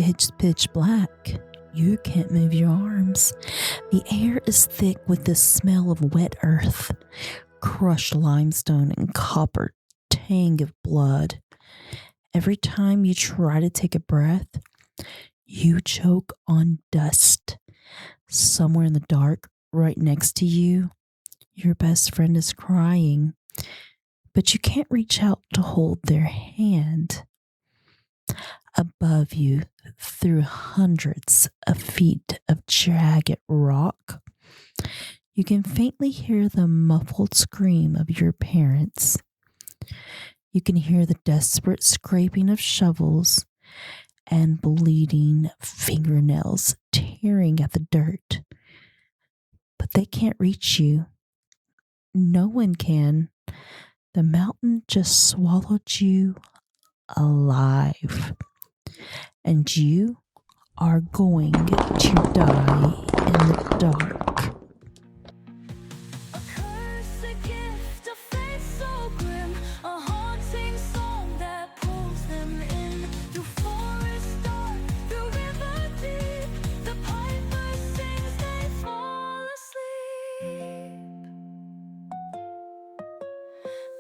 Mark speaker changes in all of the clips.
Speaker 1: It's pitch black. You can't move your arms. The air is thick with the smell of wet earth, crushed limestone, and copper tang of blood. Every time you try to take a breath, you choke on dust. Somewhere in the dark, right next to you, your best friend is crying, but you can't reach out to hold their hand. Above you, through hundreds of feet of jagged rock, you can faintly hear the muffled scream of your parents. You can hear the desperate scraping of shovels and bleeding fingernails tearing at the dirt. But they can't reach you. No one can. The mountain just swallowed you alive. And you are going to die in the dark.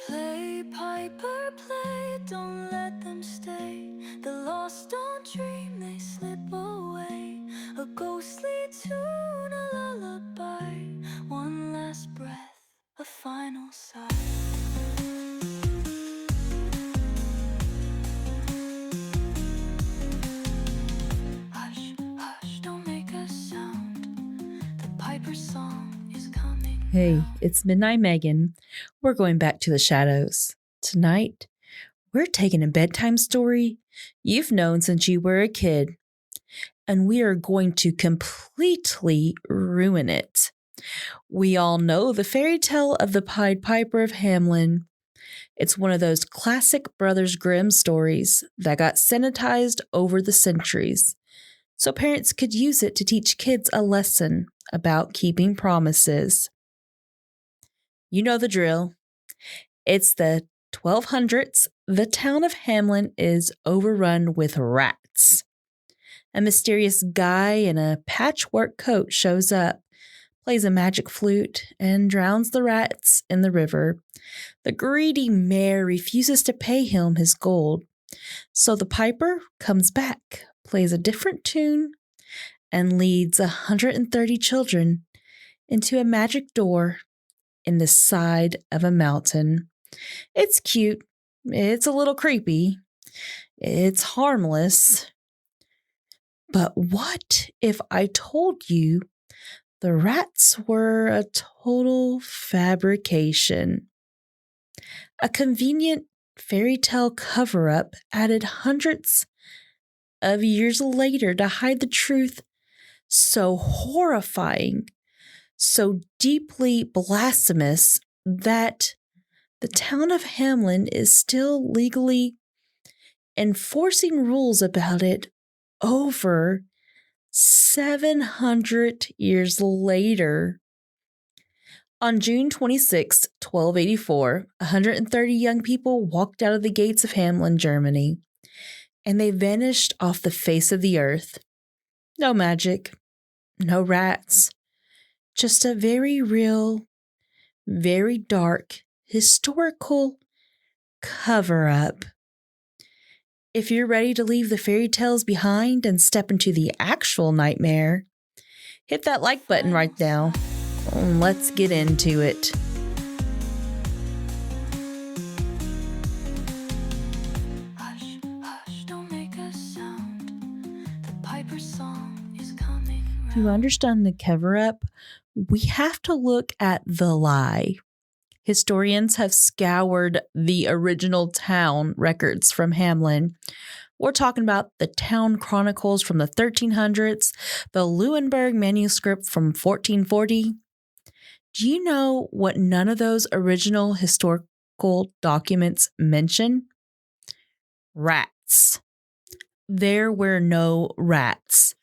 Speaker 2: Play, piper, play, don't let them stay. The lost don't dream, they slip away. A ghostly tune, a lullaby. One last breath, a final sigh. Hush, hush, don't make a sound. The piper's song is coming.
Speaker 1: Hey, it's Midnight Megan. We're going back to the shadows. Tonight, we're taking a bedtime story you've known since you were a kid, and we are going to completely ruin it. We all know the fairy tale of the Pied Piper of Hamelin. It's one of those classic Brothers Grimm stories that got sanitized over the centuries, so parents could use it to teach kids a lesson about keeping promises. You know the drill. It's the 1200s. The town of Hamelin is overrun with rats. A mysterious guy in a patchwork coat shows up, plays a magic flute, and drowns the rats in the river. The greedy mayor refuses to pay him his gold, so the piper comes back, plays a different tune, and leads 130 children into a magic door in the side of a mountain. It's cute. It's a little creepy. It's harmless. But what if I told you the rats were a total fabrication? A convenient fairy tale cover-up added hundreds of years later to hide the truth so horrifying, so deeply blasphemous that the town of Hamelin is still legally enforcing rules about it over 700 years later. On June 26, 1284, 130 young people walked out of the gates of Hamelin, Germany, and they vanished off the face of the earth. No magic, no rats, just a very real, very dark, historical cover-up. If you're ready to leave the fairy tales behind and step into the actual nightmare, hit that like button right now. Let's get into it.
Speaker 2: Hush, hush, don't make a sound. The piper's song is coming round.
Speaker 1: To understand the cover-up, we have to look at the lie. Historians have scoured the original town records from Hamelin. We're talking about the town chronicles from the 1300s, the Lunenburg manuscript from 1440. Do you know what none of those original historical documents mention? Rats. There were no rats.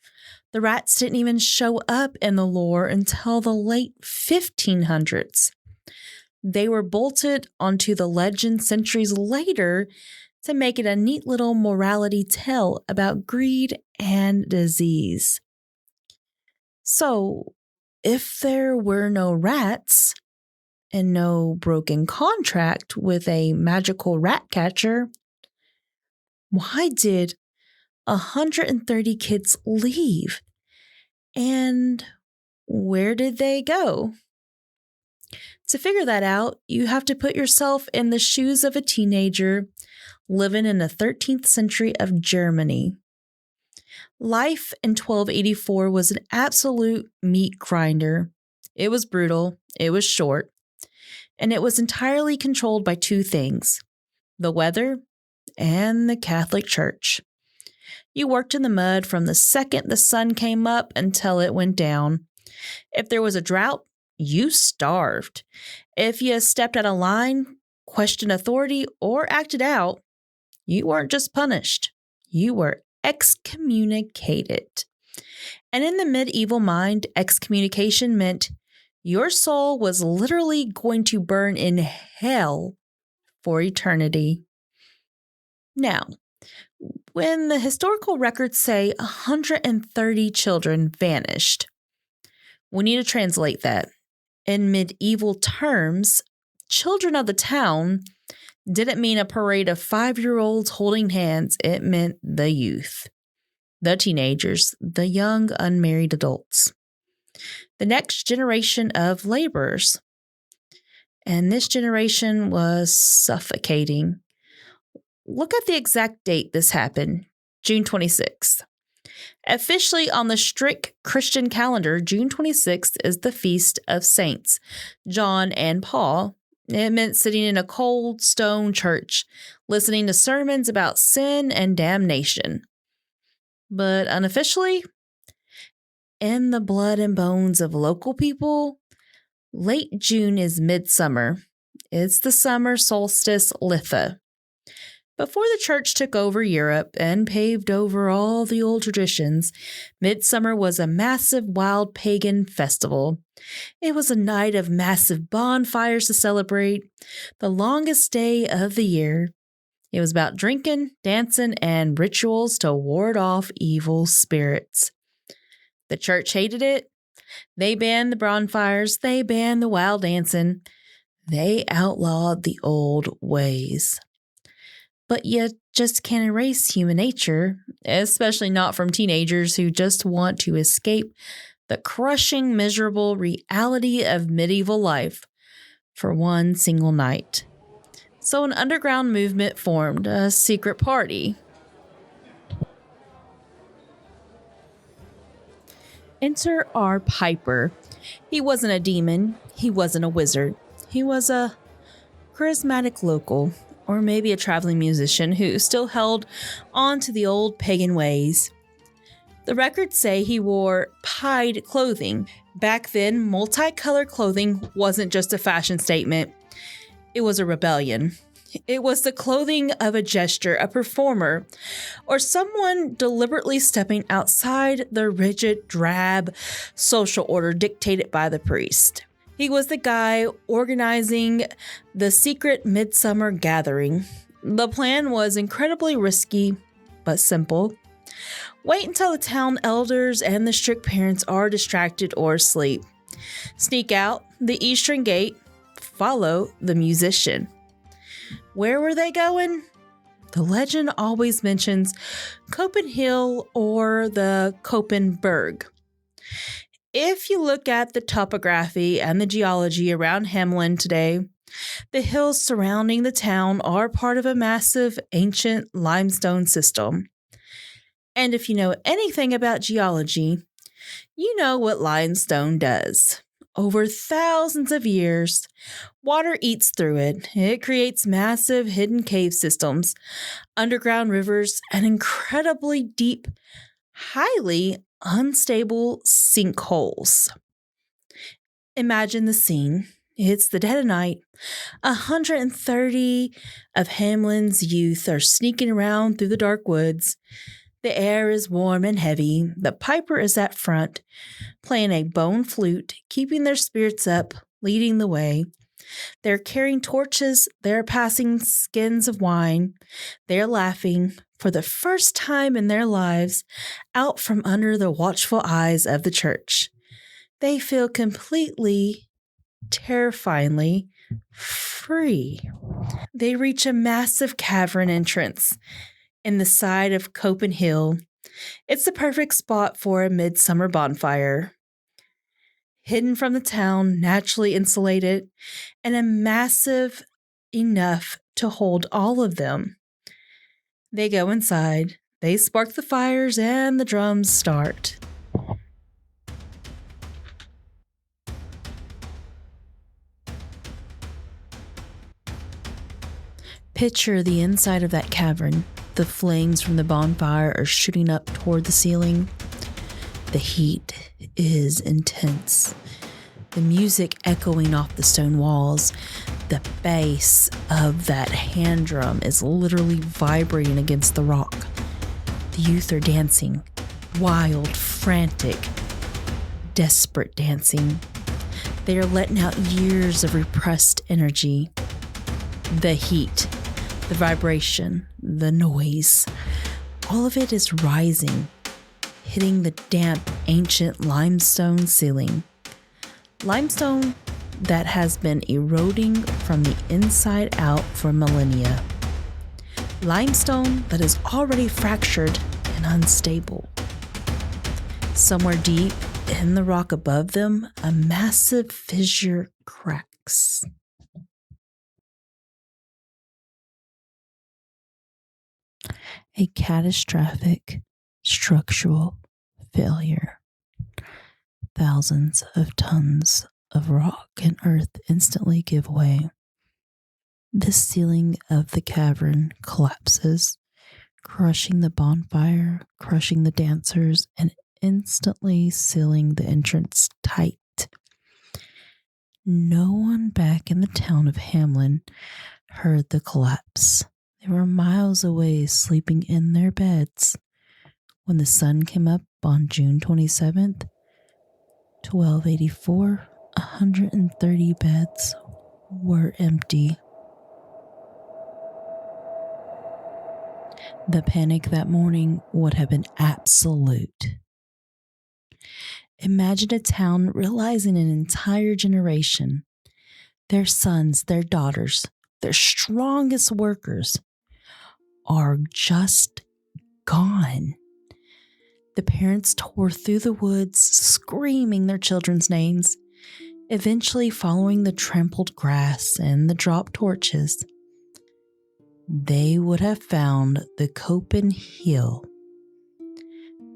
Speaker 1: The rats didn't even show up in the lore until the late 1500s. They were bolted onto the legend centuries later to make it a neat little morality tale about greed and disease. So, if there were no rats and no broken contract with a magical rat catcher, why did 130 kids leave? And where did they go? To figure that out, you have to put yourself in the shoes of a teenager living in the 13th century of Germany. Life in 1284 was an absolute meat grinder. It was brutal, it was short, and it was entirely controlled by two things: the weather and the Catholic Church. You worked in the mud from the second the sun came up until it went down. If there was a drought, you starved. If you stepped out of line, questioned authority, or acted out, you weren't just punished, you were excommunicated. And in the medieval mind, excommunication meant your soul was literally going to burn in hell for eternity. Now, when the historical records say 130 children vanished, we need to translate that. In medieval terms, children of the town didn't mean a parade of 5-year-olds holding hands. It meant the youth, the teenagers, the young unmarried adults, the next generation of laborers. And this generation was suffocating. Look at the exact date this happened, June 26th. Officially on the strict Christian calendar, June 26th is the feast of Saints John and Paul. It meant sitting in a cold stone church, listening to sermons about sin and damnation. But unofficially, in the blood and bones of local people, late June is Midsummer. It's the summer solstice Litha. Before the church took over Europe and paved over all the old traditions, Midsummer was a massive wild pagan festival. It was a night of massive bonfires to celebrate, the longest day of the year. It was about drinking, dancing, and rituals to ward off evil spirits. The church hated it. They banned the bonfires. They banned the wild dancing. They outlawed the old ways. But you just can't erase human nature, especially not from teenagers who just want to escape the crushing, miserable reality of medieval life for one single night. So an underground movement formed, a secret party. Enter our Piper. He wasn't a demon. He wasn't a wizard. He was a charismatic local, or maybe a traveling musician who still held on to the old pagan ways. The records say he wore pied clothing. Back then, multicolored clothing wasn't just a fashion statement. It was a rebellion. It was the clothing of a gesture, a performer, or someone deliberately stepping outside the rigid, drab social order dictated by the priest. He was the guy organizing the secret midsummer gathering. The plan was incredibly risky, but simple. Wait until the town elders and the strict parents are distracted or asleep. Sneak out the eastern gate, follow the musician. Where were they going? The legend always mentions Koppenhill or the Koppenberg. If you look at the topography and the geology around Hamelin today, the hills surrounding the town are part of a massive ancient limestone system. And if you know anything about geology, you know what limestone does. Over thousands of years, water eats through it. It creates massive hidden cave systems, underground rivers, and incredibly deep, highly unstable sinkholes. Imagine the scene. It's the dead of night. 130 of Hamelin's youth are sneaking around through the dark woods. The air is warm and heavy. The piper is at front, playing a bone flute, keeping their spirits up, leading the way. They're carrying torches, they're passing skins of wine, they're laughing for the first time in their lives out from under the watchful eyes of the church. They feel completely, terrifyingly free. They reach a massive cavern entrance in the side of Koppenhill. It's the perfect spot for a midsummer bonfire. Hidden from the town, naturally insulated, and a massive enough to hold all of them. They go inside, they spark the fires, and the drums start. Picture the inside of that cavern. The flames from the bonfire are shooting up toward the ceiling. The heat is intense. The music echoing off the stone walls. The bass of that hand drum is literally vibrating against the rock. The youth are dancing. Wild, frantic, desperate dancing. They are letting out years of repressed energy. The heat, the vibration, the noise, all of it is rising, hitting the damp, ancient limestone ceiling. Limestone that has been eroding from the inside out for millennia. Limestone that is already fractured and unstable. Somewhere deep in the rock above them, a massive fissure cracks. A catastrophic structural failure. Thousands of tons of rock and earth instantly give way. The ceiling of the cavern collapses, crushing the bonfire, crushing the dancers, and instantly sealing the entrance tight. No one back in the town of Hamelin heard the collapse. They were miles away, sleeping in their beds. When the sun came up on June 27th, 1284, 130 beds were empty. The panic that morning would have been absolute. Imagine a town realizing an entire generation, their sons, their daughters, their strongest workers, are just gone. The parents tore through the woods, screaming their children's names, eventually following the trampled grass and the dropped torches. They would have found the Koppenhill.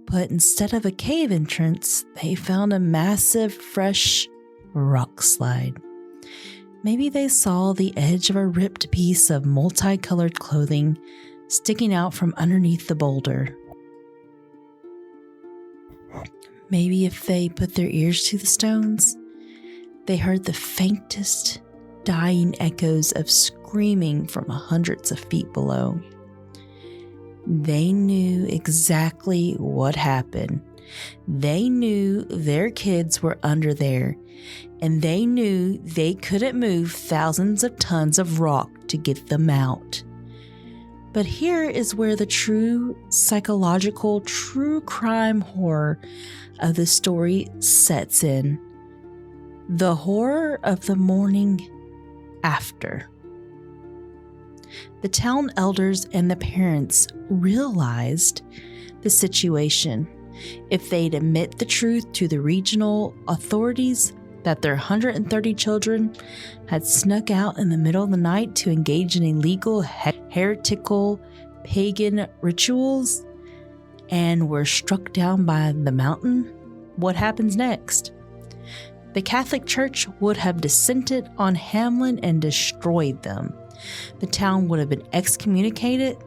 Speaker 1: But instead of a cave entrance, they found a massive, fresh rock slide. Maybe they saw the edge of a ripped piece of multicolored clothing sticking out from underneath the boulder. Maybe if they put their ears to the stones, they heard the faintest, dying echoes of screaming from hundreds of feet below. They knew exactly what happened. They knew their kids were under there, and they knew they couldn't move thousands of tons of rock to get them out. But here is where the true psychological, true crime horror of the story sets in. The horror of the morning after. The town elders and the parents realized the situation. If they'd admit the truth to the regional authorities that their 130 children had snuck out in the middle of the night to engage in illegal, heretical, pagan rituals and were struck down by the mountain, what happens next? The Catholic Church would have descended on Hamelin and destroyed them. The town would have been excommunicated,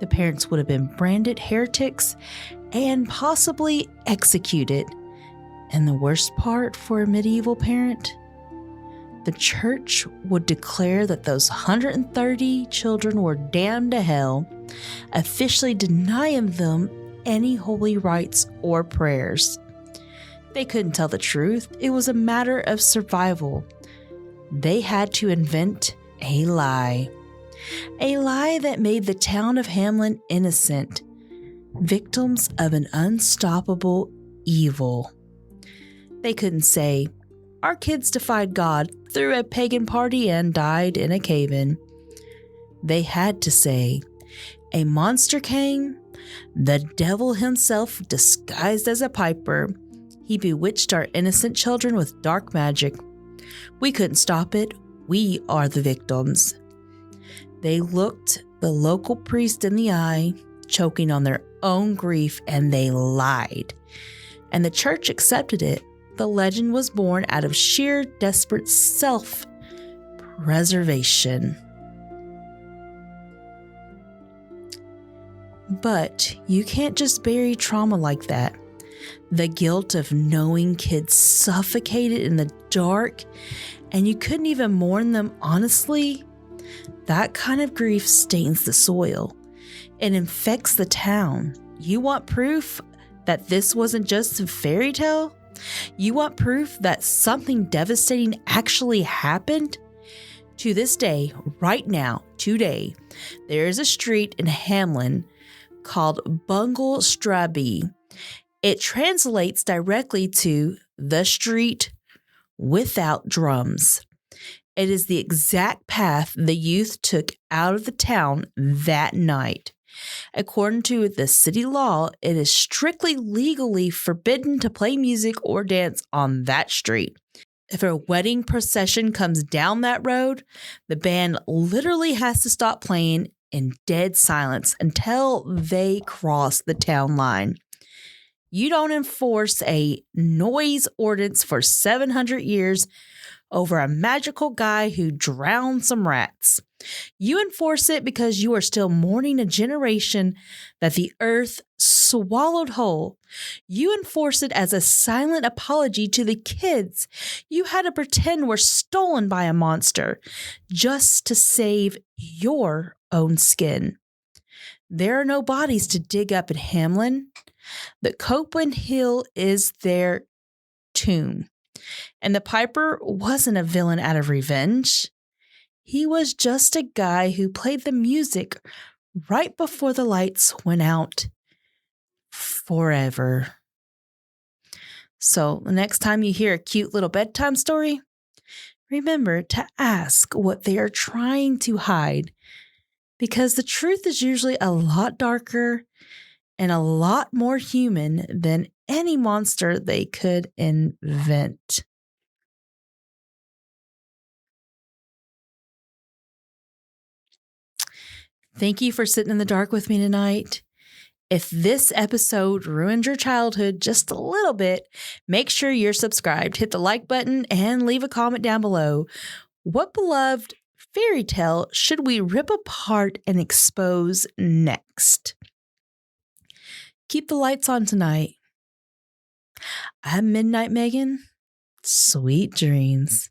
Speaker 1: the parents would have been branded heretics, and possibly executed. And the worst part for a medieval parent? The church would declare that those 130 children were damned to hell, officially denying them any holy rites or prayers. They couldn't tell the truth. It was a matter of survival. they had to invent a lie. A lie that made the town of Hamelin innocent, victims of an unstoppable evil. They couldn't say, "Our kids defied God, threw a pagan party, and died in a cave-in." They had to say, "A monster came, the devil himself disguised as a piper. He bewitched our innocent children with dark magic. We couldn't stop it. We are the victims." They looked the local priest in the eye, choking on their own grief, and they lied. And the church accepted it. The legend was born out of sheer desperate self-preservation. But you can't just bury trauma like that. The guilt of knowing kids suffocated in the dark and you couldn't even mourn them honestly, that kind of grief stains the soil. It infects the town. You want proof that this wasn't just a fairy tale? You want proof that something devastating actually happened? To this day, right now, today, there is a street in Hamelin called Bungelosenstraße. It translates directly to the street without drums. It is the exact path the youth took out of the town that night. According to the city law, it is strictly legally forbidden to play music or dance on that street. If a wedding procession comes down that road, the band literally has to stop playing in dead silence until they cross the town line. You don't enforce a noise ordinance for 700 years over a magical guy who drowned some rats. You enforce it because you are still mourning a generation that the earth swallowed whole. You enforce it as a silent apology to the kids you had to pretend were stolen by a monster just to save your own skin. There are no bodies to dig up in Hamelin. The Koppenberg Hill is their tomb. And the piper wasn't a villain out of revenge. He was just a guy who played the music right before the lights went out forever. So the next time you hear a cute little bedtime story, remember to ask what they are trying to hide, because the truth is usually a lot darker and a lot more human than any monster they could invent. Thank you for sitting in the dark with me tonight. If this episode ruined your childhood just a little bit, make sure you're subscribed, hit the like button, and leave a comment down below. What beloved fairy tale should we rip apart and expose next? Keep the lights on tonight. I'm Midnite Megan. Sweet dreams.